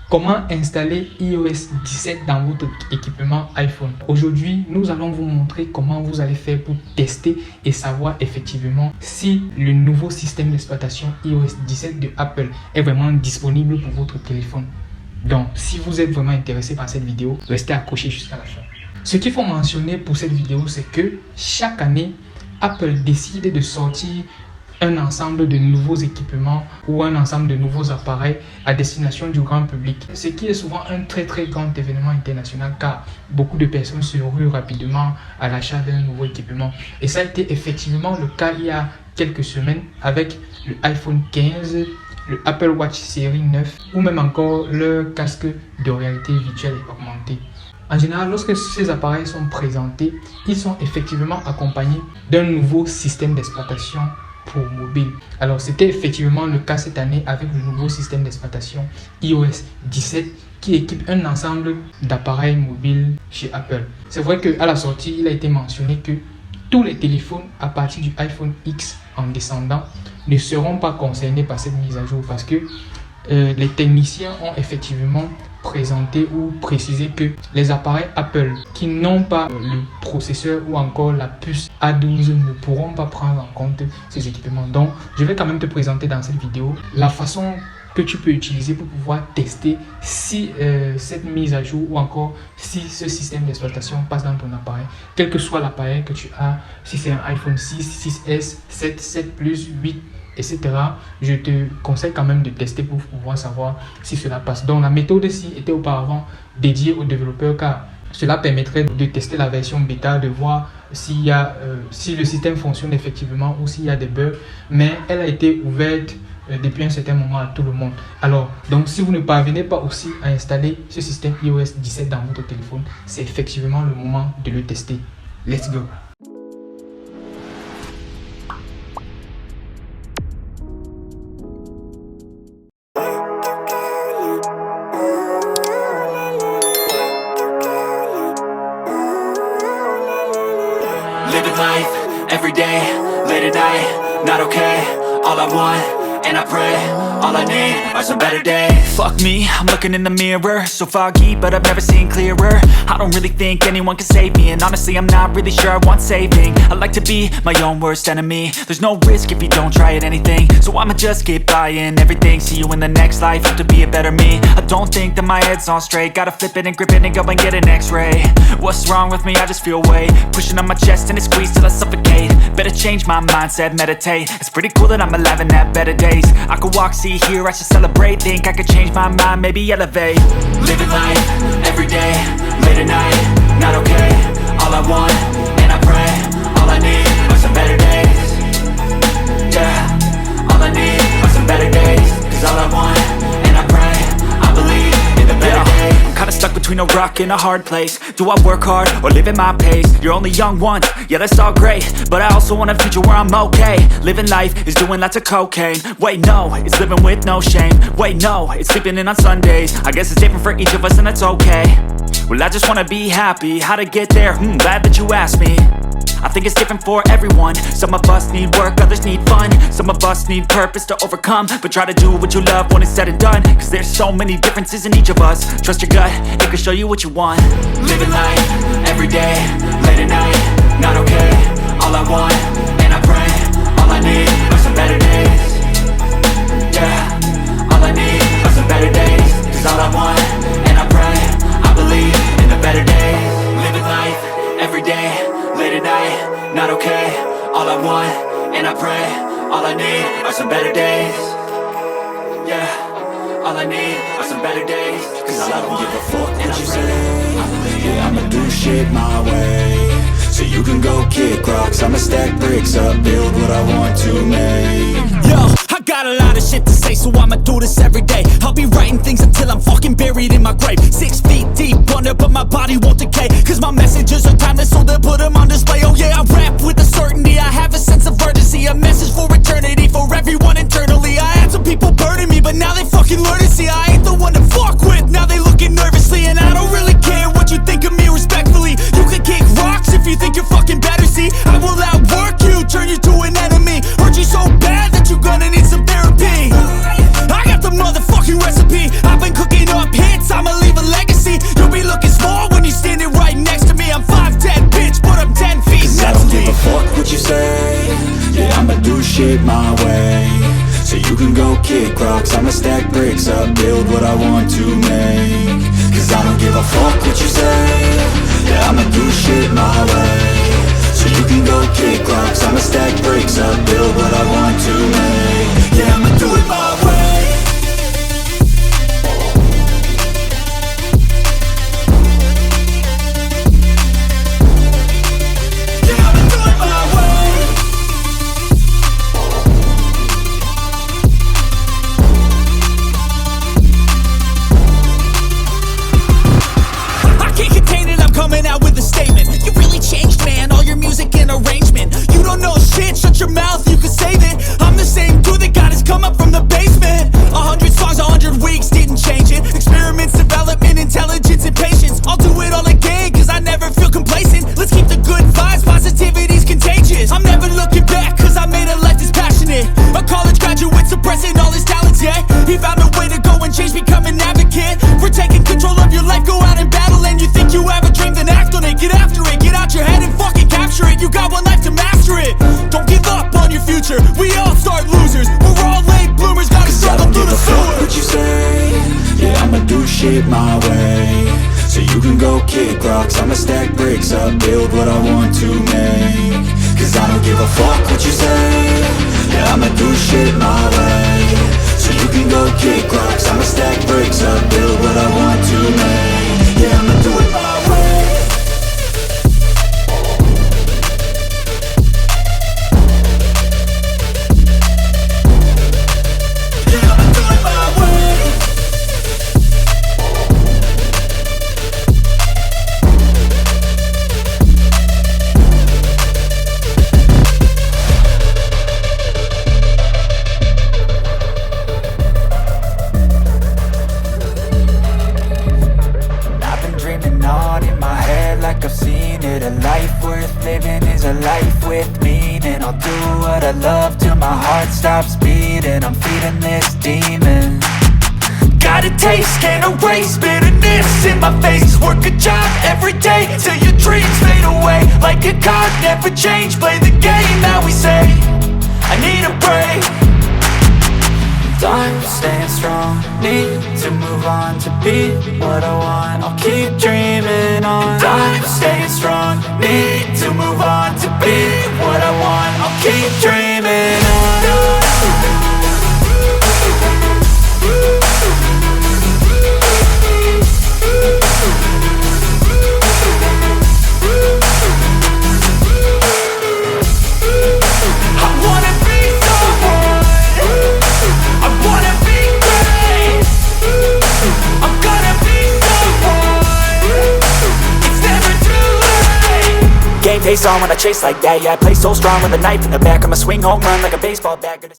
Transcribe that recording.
Comment installer iOS 17 dans votre équipement iPhone? Aujourd'hui, nous allons vous montrer comment vous allez faire pour tester et savoir effectivement si le nouveau système d'exploitation iOS 17 de Apple est vraiment disponible pour votre téléphone. Donc, si vous êtes vraiment intéressé par cette vidéo, restez accroché jusqu'à la fin. Ce qu'il faut mentionner pour cette vidéo, c'est que chaque année, Apple décide de sortir un ensemble de nouveaux équipements ou un ensemble de nouveaux appareils à destination du grand public. Ce qui est souvent un très grand événement international car beaucoup de personnes se ruent rapidement à l'achat d'un nouveau équipement. Et ça a été effectivement le cas il y a quelques semaines avec le iPhone 15, le Apple Watch série 9 ou même encore le casque de réalité virtuelle et augmentée. En général, lorsque ces appareils sont présentés, ils sont effectivement accompagnés d'un nouveau système d'exploitation pour mobile. Alors c'était effectivement le cas cette année avec le nouveau système d'exploitation iOS 17 qui équipe un ensemble d'appareils mobiles chez Apple. C'est vrai qu'à la sortie, il a été mentionné que tous les téléphones à partir du iPhone X en descendant ne seront pas concernés par cette mise à jour parce que les techniciens ont effectivement présenté ou précisé que les appareils Apple qui n'ont pas le processeur ou encore la puce A12 ne pourront pas prendre en compte ces équipements. Donc, je vais quand même te présenter dans cette vidéo la façon que tu peux utiliser pour pouvoir tester si cette mise à jour ou encore si ce système d'exploitation passe dans ton appareil, quel que soit l'appareil que tu as, si c'est un iPhone 6, 6S, 7, 7 Plus, 8, etc. Je te conseille quand même de tester pour pouvoir savoir si cela passe. Donc la méthode-ci était auparavant dédiée aux développeurs car cela permettrait de tester la version bêta, de voir si le système fonctionne effectivement ou s'il y a des bugs, mais elle a été ouverte depuis un certain moment à tout le monde. Alors, donc si vous ne parvenez pas aussi à installer ce système iOS 17 dans votre téléphone, c'est effectivement le moment de le tester. Let's go! Living life, every day, late at night, not okay. All I want, and I pray, all I need are some better days. Fuck me, I'm looking in the mirror, so foggy, but I've never seen clearer. I don't really think anyone can save me, and honestly I'm not really sure I want saving. I like to be my own worst enemy. There's no risk if you don't try at anything, so I'ma just keep buying everything. See you in the next life, have to be a better me. I don't think that my head's on straight, gotta flip it and grip it and go and get an x-ray. What's wrong with me? I just feel weight pushing on my chest and it squeezes till I suffocate. Better change my mindset, meditate. It's pretty cool that I'm alive and have better days. I could walk, see, hear, I should celebrate. Think I could change my mind, maybe elevate. Living life, every day, late at night, not okay. All I want, and I pray, all I need are some better days. Yeah, all I need are some better days. Cause all I want, and I pray, I believe in the better days. I'm kinda stuck between a rock and a hard place. Do I work hard or live at my pace? You're only young once, yeah that's all great, but I also want a future where I'm okay. Living life is doing lots of cocaine. Wait no, it's living with no shame. Wait no, it's sleeping in on Sundays. I guess it's different for each of us and that's okay. Well I just wanna be happy, how to get there? Glad that you asked me. I think it's different for everyone. Some of us need work, others need fun. Some of us need purpose to overcome. But try to do what you love when it's said and done. Cause there's so many differences in each of us. Trust your gut, it can show you what you want. Living life, every day, late at night, not okay. All I want, and I pray, all I need are some better days. Yeah, all I need are some better days. Cause all I want, and I pray, I believe in the better days. Living life, every day, late at night, not okay. All I want, and I pray, all I need are some better days. Yeah, all I need are some better days. Cause I don't give a fuck what you say. Yeah, I'ma do shit my way. So you can go kick rocks, I'ma stack bricks up, build what I want to make. Yo, I got a lot of shit to say, so I'ma do this every day. I'll be writing things until I'm fucking buried in my grave. 6 feet deep under, but my body won't decay. Cause my messages are timeless, so they'll put them on display. Oh yeah, I rap with a certainty, I have a sense of urgency. A message for eternity, for everyone internally. I had some people burning me, but now they fucking learn to see I ain't the one to fuck with, now they looking nervously. And I don't really care what you think of me respectfully. You can kick rocks if you think you're fucking better, see. I will outwork you, turn you to an enemy. Hurt you so bad that you're gonna need some therapy. I got the motherfucking recipe, I've been cooking up here shit my way, so you can go kick rocks. I'ma stack bricks up, build what I want to make. Cause I don't give a fuck what you say. Yeah, I'ma do shit my way, so you can go kick rocks. I'ma stack bricks up, build what I want to make. Yeah, I'ma do it my way. Shut your mouth, you can save it. I'm the same dude that got his come up from the basement. 100 songs, 100 weeks, didn't change it. Experiments, development, intelligence, and patience. I'll do it all again, cause I never feel complacent. Let's keep the good vibes, positivity's contagious. I'm never looking back, cause I made a life that's passionate. A college graduate suppressing all his talents, yeah. He found a way to go and change, become an advocate for taking control of your life, go out and battle. And you think you have a dream, then act on it. Get after it, get out your head and fucking capture it. You got one life to master it. Don't give up on your future, we all start losers. We're all late bloomers, gotta struggle through the sewer. What you say? Yeah, I'ma do shit my way, so you can go kick rocks. I'ma stack bricks up, build what I want to make. Cause I don't give a fuck what you say. Yeah, I'ma do shit my way, so you can go kick rocks. I'ma stack bricks up, build what I want to make. Yeah, I'ma do it my way. Stops beating, I'm feeding this demon. Got a taste, can't erase bitterness in my face. Work a job every day till your dreams fade away. Like a card, never change, play the game that we say. I need a break. I'm staying strong, need to move on to be what I want. I'll keep dreaming on. I'm staying strong, need to move on to be what I want. I'll keep dreaming on. Game face on when I chase like that. Yeah, I play so strong with a knife in the back. I'ma swing home run like a baseball bat.